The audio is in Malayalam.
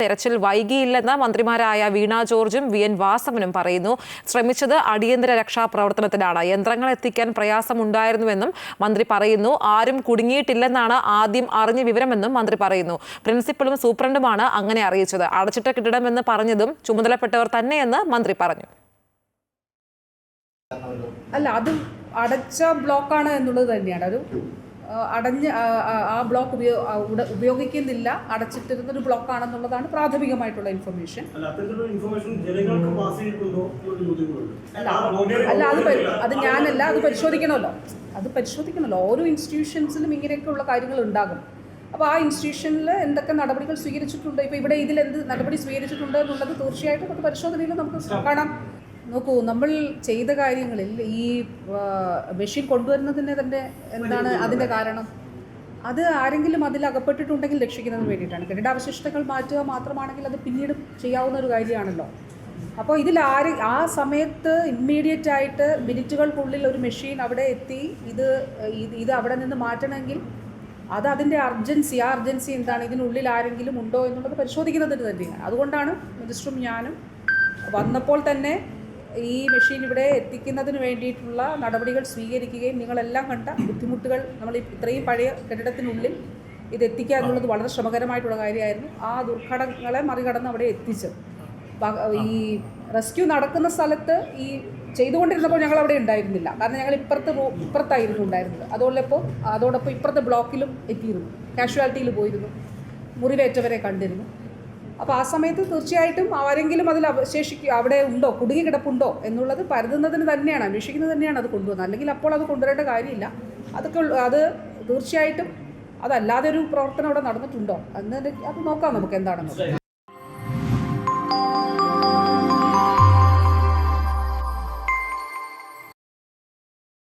തെരച്ചിൽ വൈകിയില്ലെന്ന് മന്ത്രിമാരായ വീണ ജോർജും വി.എൻ. വാസവനും പറയുന്നു. ശ്രമിച്ചത് അടിയന്തര രക്ഷാപ്രവർത്തനത്തിനാണ്. യന്ത്രങ്ങൾ എത്തിക്കാൻ പ്രയാസമുണ്ടായിരുന്നുവെന്നും മന്ത്രി പറയുന്നു. ആരും കുടുങ്ങിയിട്ടില്ലെന്നാണ് ആദ്യം അറിഞ്ഞ വിവരമെന്നും മന്ത്രി പറയുന്നു. പ്രിൻസിപ്പലും സൂപ്രണ്ടുമാണ് അങ്ങനെ അറിയിച്ചത്. അടച്ചിട്ട കെട്ടിടമെന്ന് പറഞ്ഞതും ചുമതലപ്പെട്ടവർ തന്നെയെന്ന് മന്ത്രി പറഞ്ഞു. അല്ല, അത് അടച്ച ബ്ലോക്കാണ് എന്നുള്ളത് തന്നെയാണ്. ഒരു ആ ബ്ലോക്ക് ഉപയോഗിക്കുന്നില്ല, അടച്ചിട്ടിരുന്നൊരു ബ്ലോക്കാണെന്നുള്ളതാണ് പ്രാഥമികമായിട്ടുള്ള ഇൻഫർമേഷൻ. അല്ല, അത് ഞാനല്ല, അത് പരിശോധിക്കണമല്ലോ. ഓരോ ഇൻസ്റ്റിറ്റ്യൂഷൻസിലും ഇങ്ങനെയൊക്കെയുള്ള കാര്യങ്ങൾ ഉണ്ടാകും. അപ്പോൾ ആ ഇൻസ്റ്റിറ്റ്യൂഷനിൽ എന്തൊക്കെ നടപടികൾ സ്വീകരിച്ചിട്ടുണ്ട്, ഇപ്പോൾ ഇവിടെ ഇതിൽ എന്ത് നടപടി സ്വീകരിച്ചിട്ടുണ്ട് എന്നുള്ളത് തീർച്ചയായിട്ടും അത് പരിശോധനയിൽ നമുക്ക് കാണാം. നോക്കൂ, നമ്മൾ ചെയ്ത കാര്യങ്ങളിൽ ഈ മെഷീൻ കൊണ്ടുവരുന്നതിന് തന്നെ എന്താണ് അതിൻ്റെ കാരണം? അത് ആരെങ്കിലും അതിൽ അകപ്പെട്ടിട്ടുണ്ടെങ്കിൽ രക്ഷിക്കുന്നതിന് വേണ്ടിയിട്ടാണ്. കെട്ടിടാവശിഷ്ടങ്ങൾ മാറ്റുക മാത്രമാണെങ്കിൽ അത് പിന്നീട് ചെയ്യാവുന്ന ഒരു കാര്യമാണല്ലോ. അപ്പോൾ ആ സമയത്ത് ഇമ്മീഡിയറ്റ് ആയിട്ട് മിനിറ്റുകൾക്കുള്ളിൽ ഒരു മെഷീൻ അവിടെ എത്തി ഇത് അവിടെ നിന്ന് മാറ്റണമെങ്കിൽ അത് അതിൻ്റെ അർജൻസി എന്താണ്, ഇതിനുള്ളിൽ ആരെങ്കിലും ഉണ്ടോ എന്നുള്ളത് പരിശോധിക്കുന്നതിന് തന്നെയാണ്. അതുകൊണ്ടാണ് മിനിസ്റ്ററും ഞാനും വന്നപ്പോൾ തന്നെ ഈ മെഷീൻ ഇവിടെ എത്തിക്കുന്നതിന് വേണ്ടിയിട്ടുള്ള നടപടികൾ സ്വീകരിക്കുകയും നിങ്ങളെല്ലാം കണ്ട ബുദ്ധിമുട്ടുകൾ, നമ്മൾ ഇത്രയും പഴയ കെട്ടിടത്തിനുള്ളിൽ ഇത് എത്തിക്കുക എന്നുള്ളത് വളരെ ശ്രമകരമായിട്ടുള്ള കാര്യമായിരുന്നു. ആ ദുർഘടങ്ങളെ മറികടന്ന് അവിടെ എത്തിച്ചത്. ഈ റെസ്ക്യൂ നടക്കുന്ന സ്ഥലത്ത് ഈ ചെയ്തുകൊണ്ടിരുന്നപ്പോൾ ഞങ്ങൾ അവിടെ ഉണ്ടായിരുന്നില്ല. കാരണം ഞങ്ങൾ ഇപ്പുറത്തായിരുന്നു ഉണ്ടായിരുന്നത്. അതോടൊപ്പം ഇപ്പുറത്തെ ബ്ലോക്കിലും എത്തിയിരുന്നു, കാഷ്വാലിറ്റിയിൽ പോയിരുന്നു, മുറിവേറ്റവരെ കണ്ടിരുന്നു. അപ്പോൾ ആ സമയത്ത് തീർച്ചയായിട്ടും ആരെങ്കിലും അതിൽ അവിടെ ഉണ്ടോ, കുടുങ്ങി കിടപ്പുണ്ടോ എന്നുള്ളത് പരതുന്നതിന് തന്നെയാണ്, അന്വേഷിക്കുന്നത് തന്നെയാണ് അത് കൊണ്ടുവന്നത്. അല്ലെങ്കിൽ അപ്പോൾ അത് കൊണ്ടുവരേണ്ട കാര്യമില്ല. അത് തീർച്ചയായിട്ടും അതല്ലാതെ ഒരു പ്രവർത്തനം അവിടെ നടന്നിട്ടുണ്ടോ അത് നോക്കാം നമുക്ക് എന്താണെന്ന്.